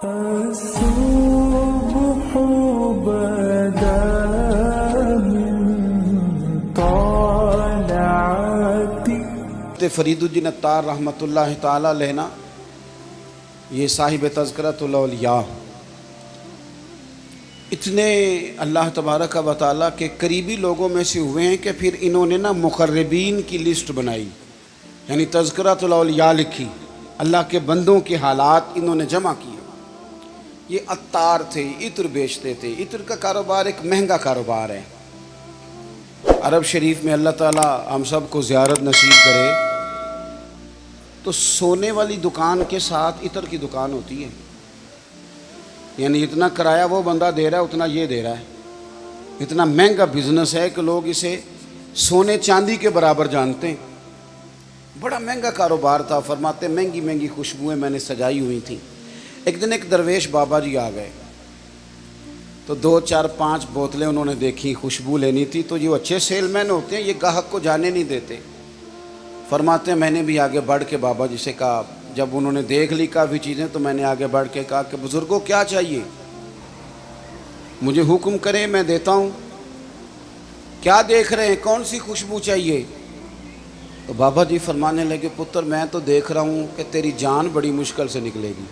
الصبح بدا من طالعتی فرید الدین اتار رحمۃ اللہ تعالی علیہ نا، یہ صاحب تذکرۃ الاولیاء، اتنے اللہ تبارک و تعالیٰ کے قریبی لوگوں میں سے ہوئے ہیں کہ پھر انہوں نے نا مقربین کی لسٹ بنائی، یعنی تذکرۃ الاولیاء لکھی، اللہ کے بندوں کے حالات انہوں نے جمع کیے۔ یہ عطار تھے، عطر بیچتے تھے۔ عطر کا کاروبار ایک مہنگا کاروبار ہے۔ عرب شریف میں اللہ تعالیٰ ہم سب کو زیارت نصیب کرے تو سونے والی دکان کے ساتھ عطر کی دکان ہوتی ہے، یعنی اتنا کرایہ وہ بندہ دے رہا ہے اتنا یہ دے رہا ہے۔ اتنا مہنگا بزنس ہے کہ لوگ اسے سونے چاندی کے برابر جانتے ہیں۔ بڑا مہنگا کاروبار تھا۔ فرماتے مہنگی مہنگی خوشبوئیں میں نے سجائی ہوئی تھیں۔ ایک دن ایک درویش بابا جی آ گئے تو 2 4 5 بوتلیں انہوں نے دیکھی، خوشبو لینی تھی۔ تو یہ اچھے سیل مین ہوتے ہیں، یہ گاہک کو جانے نہیں دیتے۔ فرماتے ہیں میں نے بھی آگے بڑھ کے بابا جی سے کہا، جب انہوں نے دیکھ لی کافی چیزیں تو میں نے آگے بڑھ کے کہا کہ بزرگوں کیا چاہیے، مجھے حکم کریں میں دیتا ہوں۔ کیا دیکھ رہے ہیں، کون سی خوشبو چاہیے؟ تو بابا جی فرمانے لگے پتر میں تو دیکھ رہا ہوں کہ تیری جان بڑی مشکل سے نکلے گی۔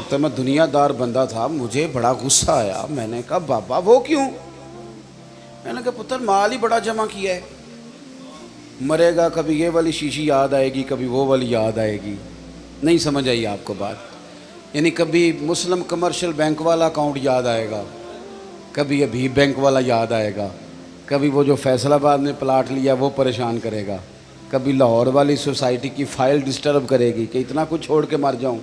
تو میں دنیا دار بندہ تھا، مجھے بڑا غصہ آیا۔ میں نے کہا بابا وہ کیوں؟ میں نے کہا پتر مال ہی بڑا جمع کیا ہے، مرے گا کبھی یہ والی شیشی یاد آئے گی، کبھی وہ والی یاد آئے گی۔ نہیں سمجھ آئی آپ کو بات؟ یعنی کبھی مسلم کمرشل بینک والا اکاؤنٹ یاد آئے گا، کبھی ابھی بینک والا یاد آئے گا، کبھی وہ جو فیصل آباد میں پلاٹ لیا وہ پریشان کرے گا، کبھی لاہور والی سوسائٹی کی فائل ڈسٹرب کرے گی کہ اتنا کچھ چھوڑ کے مر جاؤں،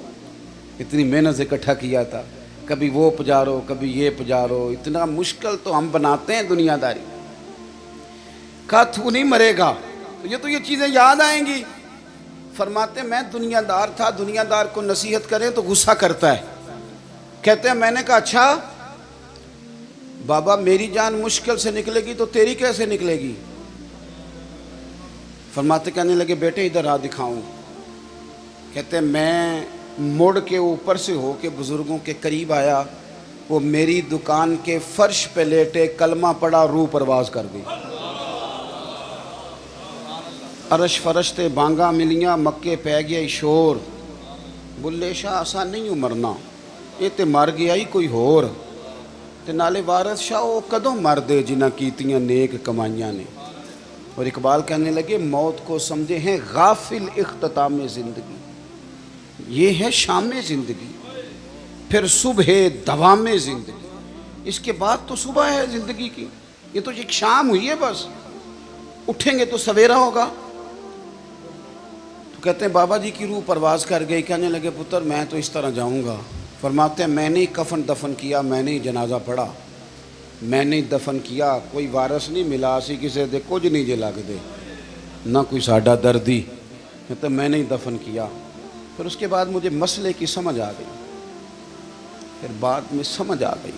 اتنی محنت سے اکٹھا کیا تھا، کبھی وہ پجارو کبھی یہ پجارو۔ اتنا مشکل تو ہم بناتے ہیں دنیا داری۔ کہا تو نہیں مرے گا تو یہ چیزیں یاد آئیں گی۔ فرماتے میں دنیا دار تھا، دنیا دار کو نصیحت کریں تو غصہ کرتا ہے۔ کہتے ہیں میں نے کہا اچھا بابا میری جان مشکل سے نکلے گی تو تیری کیسے نکلے گی؟ فرماتے کہنے لگے بیٹے ادھر آ دکھاؤں۔ کہتے ہیں میں مڑ کے اوپر سے ہو کے بزرگوں کے قریب آیا، وہ میری دکان کے فرش پہ لیٹے کلمہ پڑا، روح پرواز کر گئی۔ عرش فرشتے بانگا ملیاں، مکے پہ گیا شور، بلے شاہ آسان نہیں ہوں مرنا، یہ تے مر گیا ہی کوئی ہور، تے نالے وارث شاہ وہ کدوں مر دے جنہ کیتیاں نیک کمائیاں نے۔ اور اقبال کہنے لگے موت کو سمجھے ہیں غافل اختتام زندگی، یہ ہے شام زندگی پھر صبح دوام زندگی۔ اس کے بعد تو صبح ہے زندگی کی، یہ تو ایک شام ہوئی ہے بس، اٹھیں گے تو سویرا ہوگا۔ تو کہتے ہیں بابا جی کی روح پرواز کر گئی۔ کہنے لگے پتر میں تو اس طرح جاؤں گا۔ فرماتے ہیں میں نے کفن دفن کیا، میں نے جنازہ پڑھا، میں نے دفن کیا، کوئی وارث نہیں ملا، اسی کسے دے کچھ نہیں جے لگ دے، نہ کوئی ساڈا دردی۔ کہتے ہیں میں نے دفن کیا۔ پھر اس کے بعد مجھے مسئلے کی سمجھ آ گئی، پھر بعد میں سمجھ آ گئی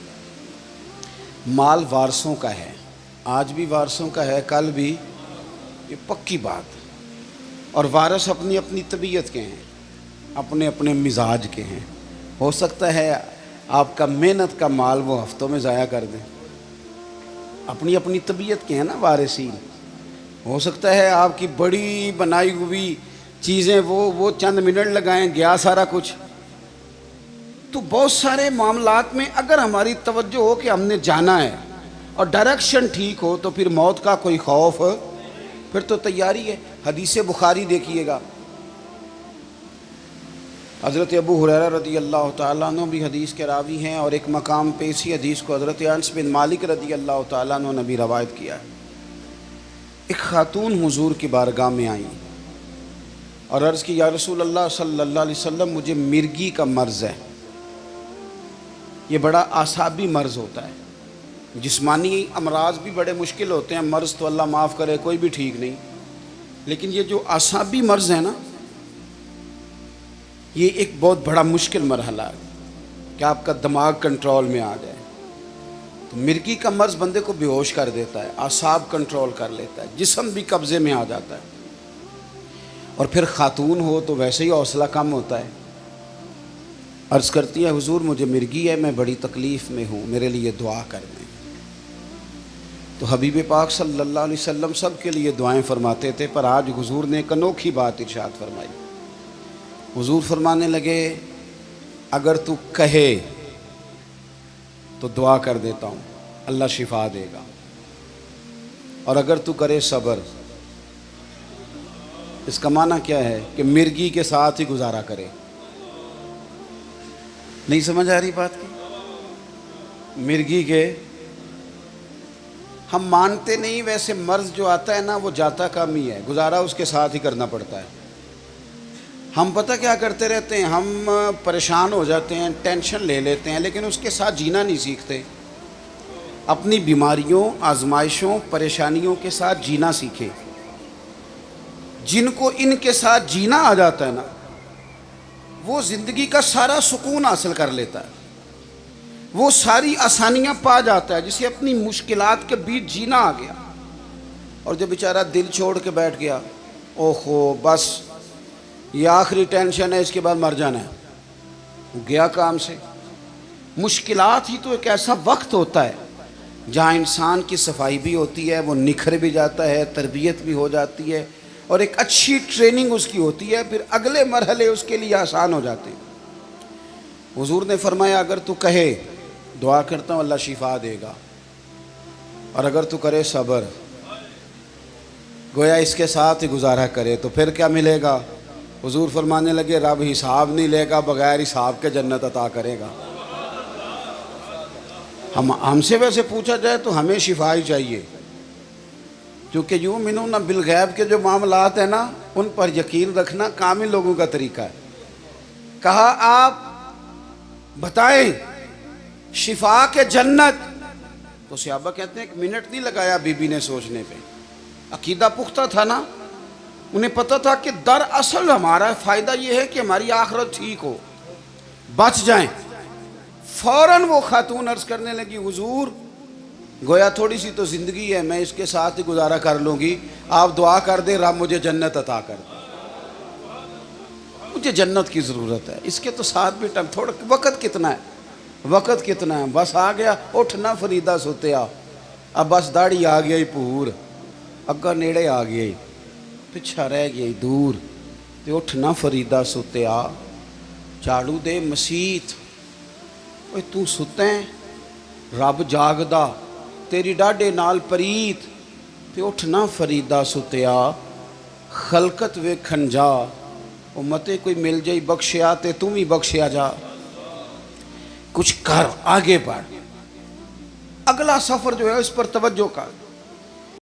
مال وارثوں کا ہے، آج بھی وارثوں کا ہے، کل بھی، یہ پکی بات۔ اور وارث اپنی اپنی طبیعت کے ہیں، اپنے اپنے مزاج کے ہیں۔ ہو سکتا ہے آپ کا محنت کا مال وہ ہفتوں میں ضائع کر دیں، اپنی اپنی طبیعت کے ہیں نا وارثین۔ ہو سکتا ہے آپ کی بڑی بنائی ہوئی چیزیں وہ چند منٹ لگائیں، گیا سارا کچھ۔ تو بہت سارے معاملات میں اگر ہماری توجہ ہو کہ ہم نے جانا ہے اور ڈائریکشن ٹھیک ہو تو پھر موت کا کوئی خوف، پھر تو تیاری ہے۔ حدیث بخاری دیکھیے گا، حضرت ابو ہریرہ رضی اللہ تعالیٰ عنہ بھی حدیث کے راوی ہیں، اور ایک مقام پہ اسی حدیث کو حضرت انس بن مالک رضی اللہ تعالیٰ عنہ نے بھی روایت کیا ہے۔ ایک خاتون حضور کی بارگاہ میں آئیں اور عرض کی یا رسول اللہ صلی اللہ علیہ وسلم مجھے مرگی کا مرض ہے، یہ بڑا اعصابی مرض ہوتا ہے، جسمانی امراض بھی بڑے مشکل ہوتے ہیں، مرض تو اللہ معاف کرے کوئی بھی ٹھیک نہیں، لیکن یہ جو اعصابی مرض ہے نا، یہ ایک بہت بڑا مشکل مرحلہ ہے کہ آپ کا دماغ کنٹرول میں آ جائے۔ تو مرگی کا مرض بندے کو بے ہوش کر دیتا ہے، اعصاب کنٹرول کر لیتا ہے، جسم بھی قبضے میں آ جاتا ہے۔ اور پھر خاتون ہو تو ویسے ہی حوصلہ کم ہوتا ہے، عرض کرتی ہے حضور مجھے مرگی ہے، میں بڑی تکلیف میں ہوں، میرے لیے دعا کر دیں۔ تو حبیب پاک صلی اللہ علیہ وسلم سب کے لیے دعائیں فرماتے تھے، پر آج حضور نے ایک انوکھی بات ارشاد فرمائی۔ حضور فرمانے لگے اگر تو کہے تو دعا کر دیتا ہوں، اللہ شفا دے گا، اور اگر تو کرے صبر، اس کا معنی کیا ہے کہ مرگی کے ساتھ ہی گزارا کرے۔ نہیں سمجھ آ رہی بات کی؟ مرگی کے ہم مانتے نہیں، ویسے مرض جو آتا ہے نا وہ جاتا کم ہی ہے، گزارا اس کے ساتھ ہی کرنا پڑتا ہے۔ ہم پتہ کیا کرتے رہتے ہیں، ہم پریشان ہو جاتے ہیں، ٹینشن لے لیتے ہیں، لیکن اس کے ساتھ جینا نہیں سیکھتے۔ اپنی بیماریوں، آزمائشوں، پریشانیوں کے ساتھ جینا سیکھے۔ جن کو ان کے ساتھ جینا آ جاتا ہے نا، وہ زندگی کا سارا سکون حاصل کر لیتا ہے، وہ ساری آسانیاں پا جاتا ہے، جسے اپنی مشکلات کے بیچ جینا آ گیا۔ اور جب بیچارہ دل چھوڑ کے بیٹھ گیا، اوہو بس یہ آخری ٹینشن ہے، اس کے بعد مر جانا ہے، وہ گیا کام سے۔ مشکلات ہی تو ایک ایسا وقت ہوتا ہے جہاں انسان کی صفائی بھی ہوتی ہے، وہ نکھر بھی جاتا ہے، تربیت بھی ہو جاتی ہے، اور ایک اچھی ٹریننگ اس کی ہوتی ہے، پھر اگلے مرحلے اس کے لیے آسان ہو جاتے ہیں۔ حضور نے فرمایا اگر تو کہے دعا کرتا ہوں اللہ شفا دے گا، اور اگر تو کرے صبر، گویا اس کے ساتھ ہی گزارا کرے، تو پھر کیا ملے گا؟ حضور فرمانے لگے رب حساب نہیں لے گا، بغیر حساب کے جنت عطا کرے گا۔ ہم سے ویسے پوچھا جائے تو ہمیں شفا ہی چاہیے، کیونکہ یؤمنون بالغیب کے جو معاملات ہیں نا ان پر یقین رکھنا کامل لوگوں کا طریقہ ہے۔ کہا آپ بتائیں شفا کے جنت، تو صحابہ کہتے ہیں ایک منٹ نہیں لگایا بی بی نے سوچنے پہ، عقیدہ پختہ تھا نا، انہیں پتہ تھا کہ دراصل ہمارا فائدہ یہ ہے کہ ہماری آخرت ٹھیک ہو، بچ جائیں۔ فوراً وہ خاتون عرض کرنے لگی حضور گویا تھوڑی سی تو زندگی ہے، میں اس کے ساتھ ہی گزارا کر لوں گی، آپ دعا کر دیں رب مجھے جنت عطا کر دیں، مجھے جنت کی ضرورت ہے۔ اس کے تو ساتھ بھی ٹائم، تھوڑا وقت کتنا ہے، وقت کتنا ہے، بس آ گیا اٹھنا فریدا سوتیا، اب بس داڑھی آ گیا ہی پور، اگا نیڑے آ گیا ہی، پچھا رہ گیا ہی دور، تے اٹھنا فریدا سوتیا، جھاڑو دے مسیت، اوے تو ستیں رب جاگدا، تیری ڈاڈے نال پریت، تے اٹھنا فریدا ستیا، خلقت ویکھن جا، امتے کوئی مل جائی بخشیا تے تم ہی بخشیا جا، کچھ کر آگے بڑھ۔ اگلا سفر جو ہے اس پر توجہ کر۔